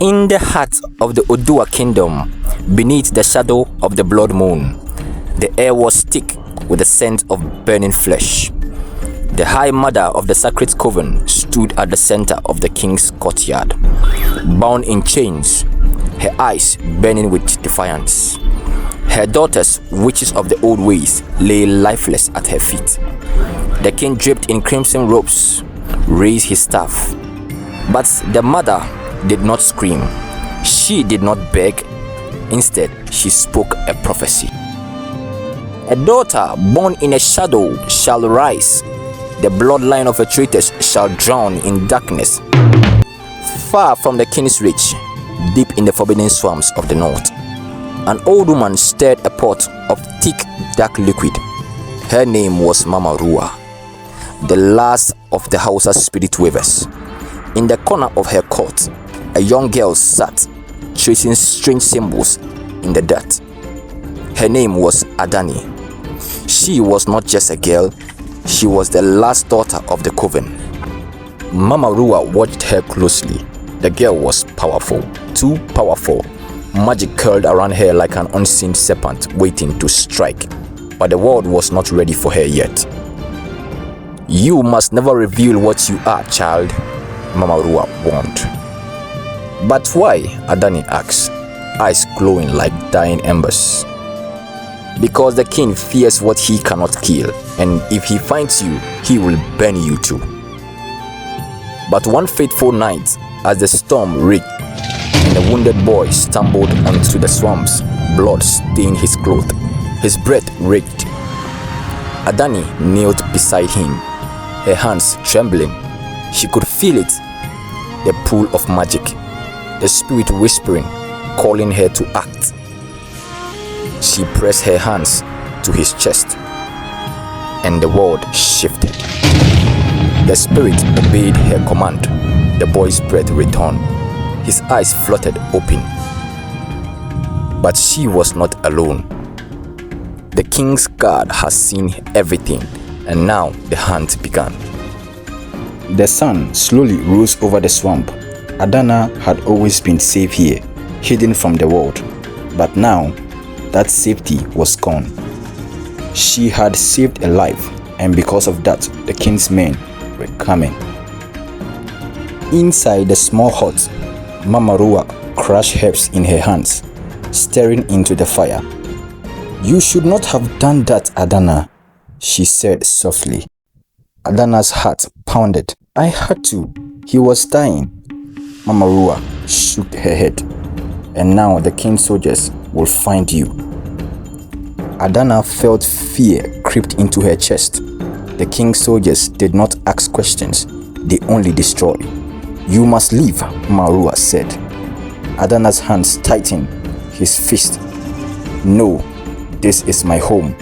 In the heart of the Odua kingdom, beneath the shadow of the blood moon, the air was thick with the scent of burning flesh. The High Mother of the Sacred Coven stood at the center of the king's courtyard, bound in chains, her eyes burning with defiance. Her daughters, witches of the old ways, lay lifeless at her feet. The king, draped in crimson robes, raised his staff. But the mother did not scream. She did not beg. Instead, she spoke a prophecy. A daughter born in a shadow shall rise. The bloodline of her traitors shall drown in darkness. Far from the king's reach, deep in the forbidden swamps of the north, an old woman stirred a pot of thick, dark liquid. Her name was Mama Rua, the last of the Hausa spirit weavers. In the corner of her court, a young girl sat, tracing strange symbols in the dirt. Her name was Adanne. She was not just a girl, she was the last daughter of the Coven. Mama Rua watched her closely. The girl was powerful, too powerful. Magic curled around her like an unseen serpent waiting to strike. But the world was not ready for her yet. You must never reveal what you are, child, Mama Rua warned. But why? Adanne asked, eyes glowing like dying embers. Because the king fears what he cannot kill, and if he finds you, he will burn you too. But one fateful night, as the storm raged and the wounded boy stumbled onto the swamps, blood stained his clothes, his breath raged. Adanne knelt beside him, her hands trembling. She could feel it, the pull of magic, the spirit whispering, calling her to act. She pressed her hands to his chest, and the world shifted. The spirit obeyed her command. The boy's breath returned. His eyes fluttered open. But she was not alone. The king's guard has seen everything, and now the hunt began. The sun slowly rose over the swamp. Adanne had always been safe here, hidden from the world. But now, that safety was gone. She had saved a life, and because of that, the king's men were coming. Inside the small hut, Mama Rua crushed herbs in her hands, staring into the fire. "You should not have done that, Adanne," she said softly. Adanna's heart pounded. "I had to. He was dying." Mama Rua shook her head. "And now the king's soldiers will find you." Adanne felt fear creep into her chest. The king's soldiers did not ask questions, they only destroy. "You must leave," Mama Rua said. Adanne's hands tightened, his fist. "No, this is my home."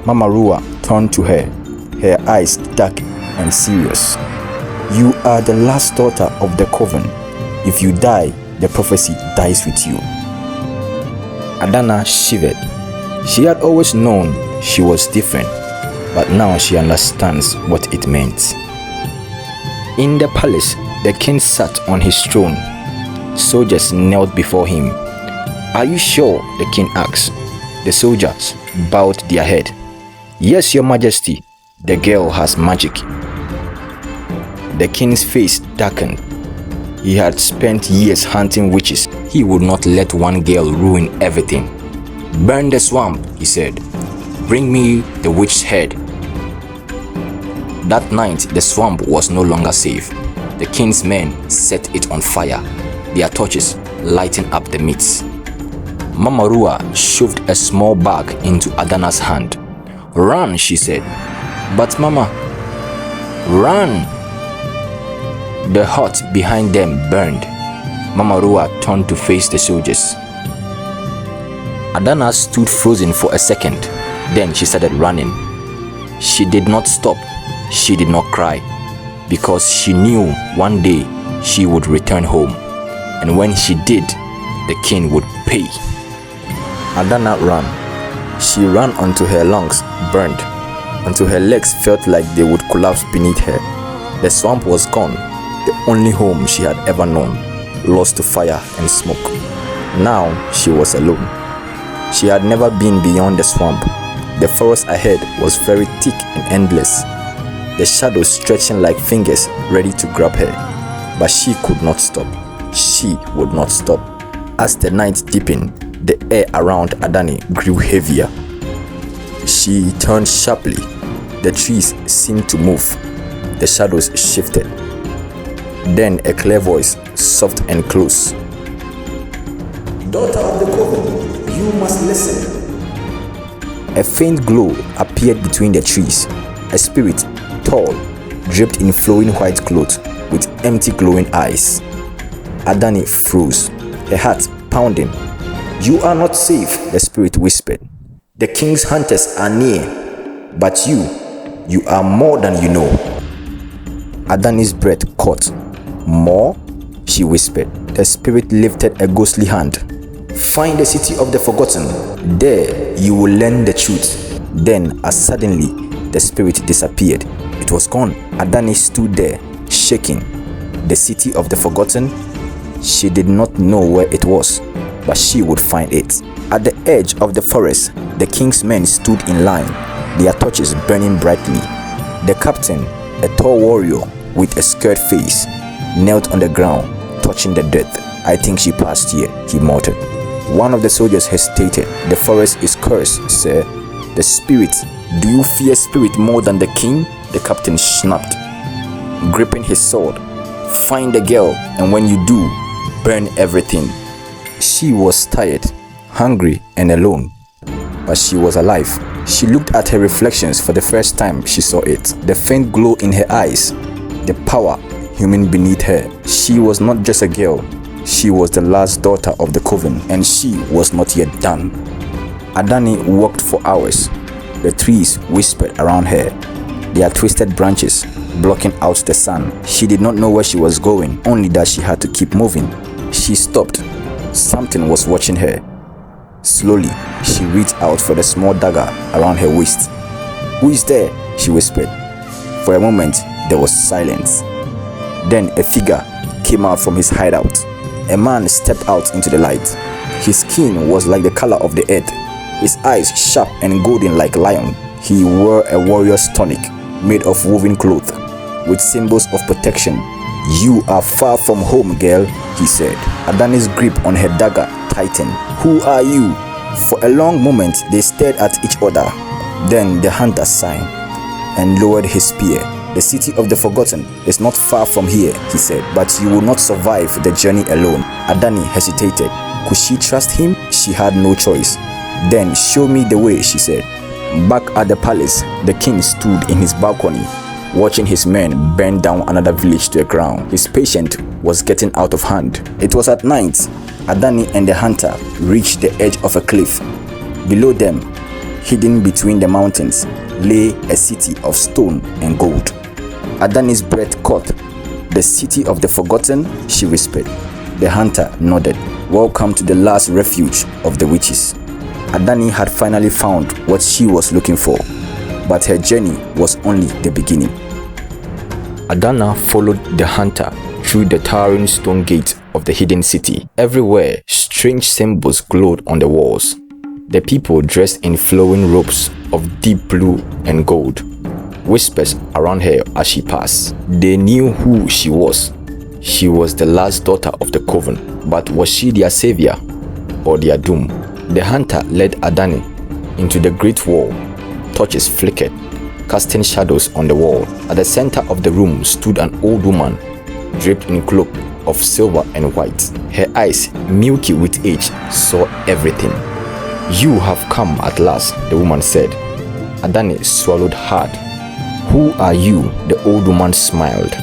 Mama Rua turned to her, her eyes dark and serious. "You are the last daughter of the Coven. If you die, the prophecy dies with you." Adanne shivered. She had always known she was different, but now she understands what it meant. In the palace, the king sat on his throne. Soldiers knelt before him. "Are you sure?" the king asked. The soldiers bowed their head. "Yes, your majesty, the girl has magic." The king's face darkened. He had spent years hunting witches. He would not let one girl ruin everything. "Burn the swamp," he said. "Bring me the witch's head." That night, the swamp was no longer safe. The king's men set it on fire, their torches lighting up the midst. Mama Rua shoved a small bag into Adanne's hand. "Run," she said. "But Mama..." "Run!" The hut behind them burned. Mama Rua turned to face the soldiers. Adanne stood frozen for a second. Then she started running. She did not stop. She did not cry. Because she knew one day she would return home. And when she did, the king would pay. Adanne ran. She ran until her lungs burned, until her legs felt like they would collapse beneath her. The swamp was gone, the only home she had ever known. lost to fire and smoke. Now she was alone. She had never been beyond the swamp. The forest ahead was very thick and endless, the shadows stretching like fingers ready to grab her. But she could not stop. She would not stop. As the night deepened, the air around Adanne grew heavier. She turned sharply. The trees seemed to move. The shadows shifted. Then a clear voice, soft and close. "Daughter of the Coven, you must listen." A faint glow appeared between the trees. A spirit, tall, draped in flowing white clothes, with empty glowing eyes. Adanne froze, her heart pounding. "You are not safe," the spirit whispered. "The king's hunters are near, but you are more than you know." Adanne's breath caught. "More?" she whispered. The spirit lifted a ghostly hand. "Find the city of the forgotten. There you will learn the truth." Then, as suddenly, the spirit disappeared. It was gone. Adanne stood there, shaking. The city of the forgotten? She did not know where it was, but she would find it. At the edge of the forest, the king's men stood in line, their torches burning brightly. The captain, a tall warrior with a scared face, knelt on the ground, touching the dirt. "I think she passed here," he muttered. One of the soldiers hesitated. "The forest is cursed, sir." "The spirit. Do you fear spirit more than the king?" the captain snapped, gripping his sword. "Find the girl, and when you do, burn everything." She was tired, hungry, and alone, but she was alive. She looked at her reflections for the first time she saw it. The faint glow in her eyes, the power human beneath her. She was not just a girl. She was the last daughter of the Coven, and she was not yet done. Adanne walked for hours. The trees whispered around her, their twisted branches blocking out the sun. She did not know where she was going, only that she had to keep moving. She stopped. Something was watching her. Slowly, she reached out for the small dagger around her waist. "Who is there?" she whispered. For a moment, there was silence. Then a figure came out from his hideout. A man stepped out into the light. His skin was like the color of the earth, his eyes sharp and golden like lion. He wore a warrior's tunic made of woven cloth with symbols of protection. "You are far from home, girl," he said. Adanne's grip on her dagger tightened. "Who are you?" For a long moment they stared at each other. Then the hunter sighed and lowered his spear. "The city of the forgotten is not far from here," he said, "but you will not survive the journey alone." Adanne hesitated. Could she trust him? She had no choice. "Then show me the way," she said. Back at the palace, the king stood in his balcony, watching his men burn down another village to the ground. His patience was getting out of hand. It was at night. Adanne and the hunter reached the edge of a cliff. Below them, hidden between the mountains, lay a city of stone and gold. Adanne's breath caught. "The city of the forgotten?" she whispered. The hunter nodded. "Welcome to the last refuge of the witches." Adanne had finally found what she was looking for, but her journey was only the beginning. Adanne followed the hunter through the towering stone gate of the hidden city. Everywhere, strange symbols glowed on the walls. The people dressed in flowing robes of deep blue and gold. Whispers around her as she passed. They knew who she was. She was the last daughter of the Coven, but was she their savior or their doom? The hunter led Adanne into the great wall. Torches flickered, casting shadows on the wall. At the center of the room stood an old woman, draped in a cloak of silver and white. Her eyes, milky with age, saw everything. "You have come at last," the woman said. Adanne swallowed hard. "Who are you?" the old woman smiled.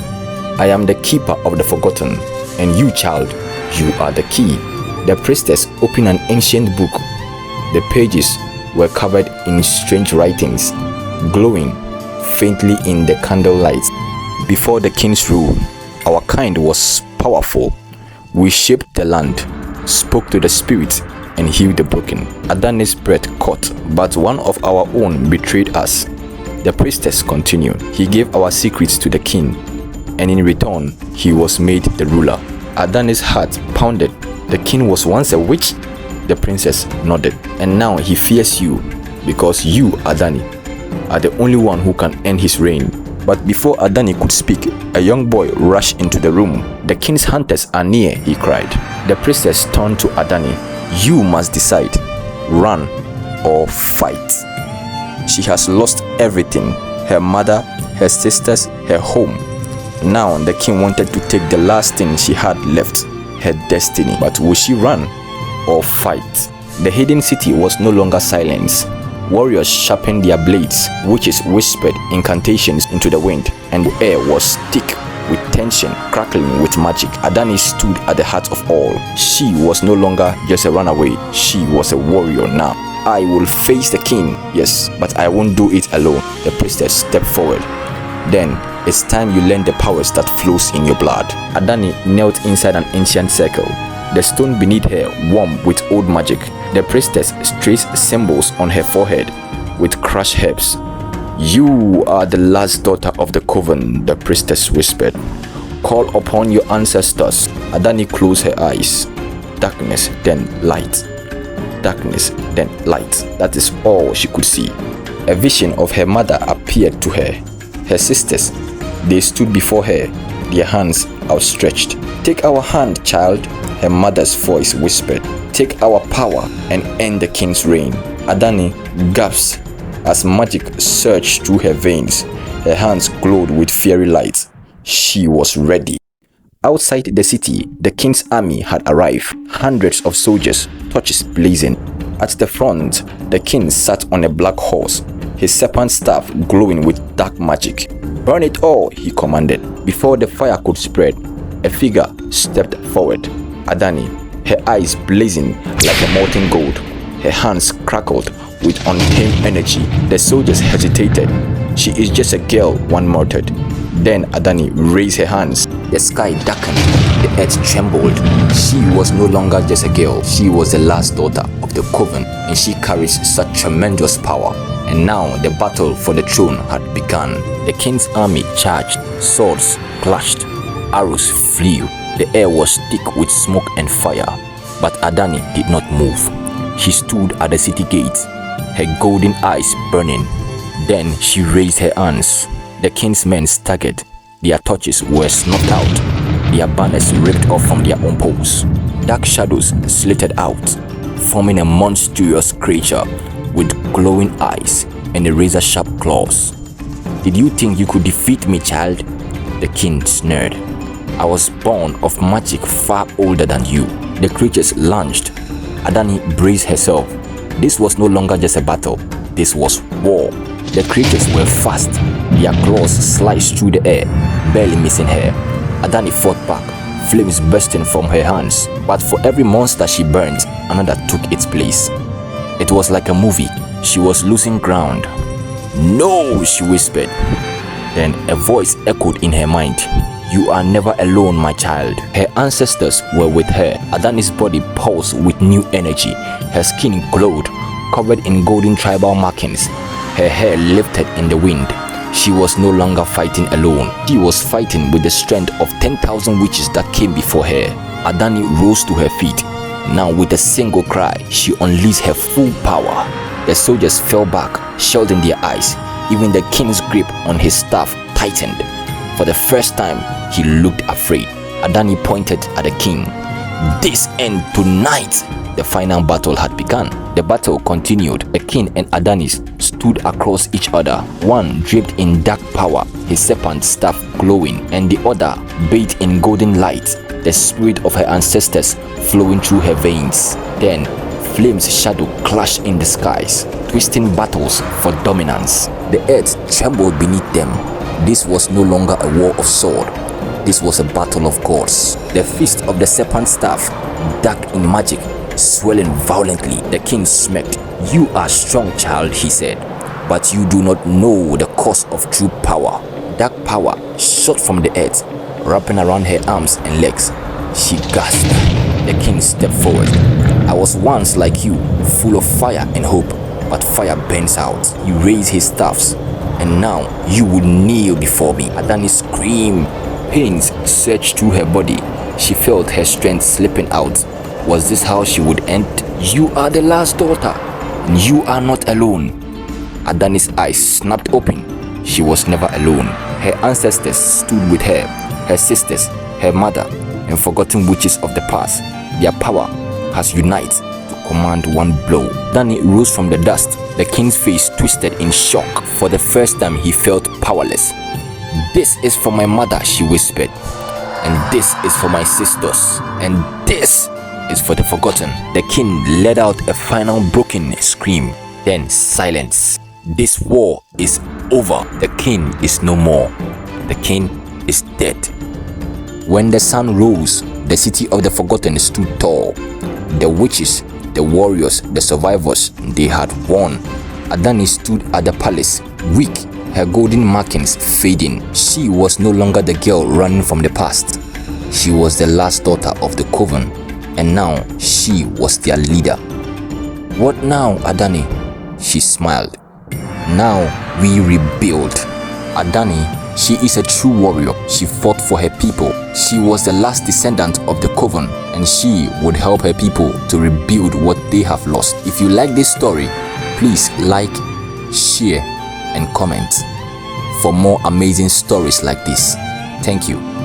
"I am the keeper of the forgotten, and you, child, you are the key." The priestess opened an ancient book. The pages were covered in strange writings, glowing faintly in the candlelight. "Before the king's rule, our kind was powerful. We shaped the land, spoke to the spirits, and healed the broken." Adanne's breath caught. "But one of our own betrayed us," the priestess continued. "He gave our secrets to the king, and in return, he was made the ruler." Adanne's heart pounded. The king was once a witch? The princess nodded. And now he fears you because you, Adanne, are the only one who can end his reign. But before Adanne could speak, a young boy rushed into the room. The king's hunters are near, he cried. The princess turned to Adanne. You must decide, run or fight. She has lost everything, her mother, her sisters, her home. Now the king wanted to take the last thing she had left, her destiny. But will she run or fight? The hidden city was no longer silence. Warriors sharpened their blades, witches whispered incantations into the wind, and the air was thick with tension, crackling with magic. Adanne stood at the heart of all. She was no longer just a runaway, she was a warrior now. I will face the king, yes, but I won't do it alone. The priestess stepped forward. Then, it's time you learn the powers that flows in your blood. Adanne knelt inside an ancient circle, the stone beneath her warm with old magic. The priestess traced symbols on her forehead with crushed herbs. You are the last daughter of the Coven, the priestess whispered. Call upon your ancestors. Adanne closed her eyes. Darkness, then light. Darkness, then light. That is all she could see. A vision of her mother appeared to her. Her sisters, they stood before her, their hands outstretched. Take our hand, child, her mother's voice whispered. Take our power and end the king's reign. Adanne gasped as magic surged through her veins. Her hands glowed with fiery light. She was ready. Outside the city, the king's army had arrived. Hundreds of soldiers, torches blazing. At the front, the king sat on a black horse, his serpent staff glowing with dark magic. Burn it all, he commanded. Before the fire could spread, a figure stepped forward. Adanne, her eyes blazing like a molten gold. Her hands crackled with untamed energy. The soldiers hesitated. She is just a girl, one muttered. Then Adanne raised her hands. The sky darkened, the earth trembled. She was no longer just a girl. She was the last daughter of the Coven, and she carries such tremendous power. And now the battle for the throne had begun. The king's army charged, swords clashed, arrows flew. The air was thick with smoke and fire. But Adanne did not move. She stood at the city gate, her golden eyes burning. Then she raised her hands. The king's men staggered. Their torches were snuffed out, their banners ripped off from their own poles. Dark shadows slitted out, forming a monstrous creature with glowing eyes and a razor-sharp claws. Did you think you could defeat me, child? The king sneered. I was born of magic far older than you. The creatures lunged. Adanne braced herself. This was no longer just a battle. This was war. The creatures were fast. Their claws sliced through the air, barely missing her. Adanne fought back, flames bursting from her hands. But for every monster she burned, another took its place. It was like a movie. She was losing ground. No, she whispered. Then a voice echoed in her mind. You are never alone, my child. Her ancestors were with her. Adanne's body pulsed with new energy. Her skin glowed, covered in golden tribal markings. Her hair lifted in the wind. She was no longer fighting alone. She was fighting with the strength of 10,000 witches that came before her. Adanne rose to her feet. Now with a single cry, she unleashed her full power. The soldiers fell back, shielding their eyes. Even the king's grip on his staff tightened. For the first time, he looked afraid. Adanne pointed at the king. This end tonight. The final battle had begun. The battle continued. The king and Adanne stood across each other, one draped in dark power, his serpent staff glowing, and the other bathed in golden light, the spirit of her ancestors flowing through her veins. Then, flames shadow clashed in the skies, twisting battles for dominance. The earth trembled beneath them. This was no longer a war of sword. This was a battle of gods. The fist of the serpent staff, dark in magic, swelling violently. The king smirked. You are strong, child, he said, but you do not know the cause of true power. Dark power shot from the earth, wrapping around her arms and legs. She gasped. The king stepped forward. I was once like you, full of fire and hope, but fire burns out. He raised his staffs, and now you would kneel before me. Adanne screamed. Pains surged through her body. She felt her strength slipping out. Was this how she would end? You are the last daughter, and you are not alone. Adanne's eyes snapped open. She was never alone. Her ancestors stood with her, her sisters, her mother, and forgotten witches of the past. Their power has united to command one blow. Adanne rose from the dust. The king's face twisted in shock. For the first time, he felt powerless. This is for my mother, she whispered. And this is for my sisters. And this is for the forgotten. The king let out a final broken scream. Then silence. This war is over. The king is no more. The king is dead. When the sun rose, the city of the forgotten stood tall. The witches, the warriors, the survivors, they had won. Adanne stood at the palace, weak, her golden markings fading. She was no longer the girl running from the past. She was the last daughter of the Coven, and now she was their leader. What now, Adanne? She smiled. Now we rebuild. Adanne, she is a true warrior. She fought for her people. She was the last descendant of the Coven, and she would help her people to rebuild what they have lost. If you like this story, please like, share, and comment for more amazing stories like this. Thank you.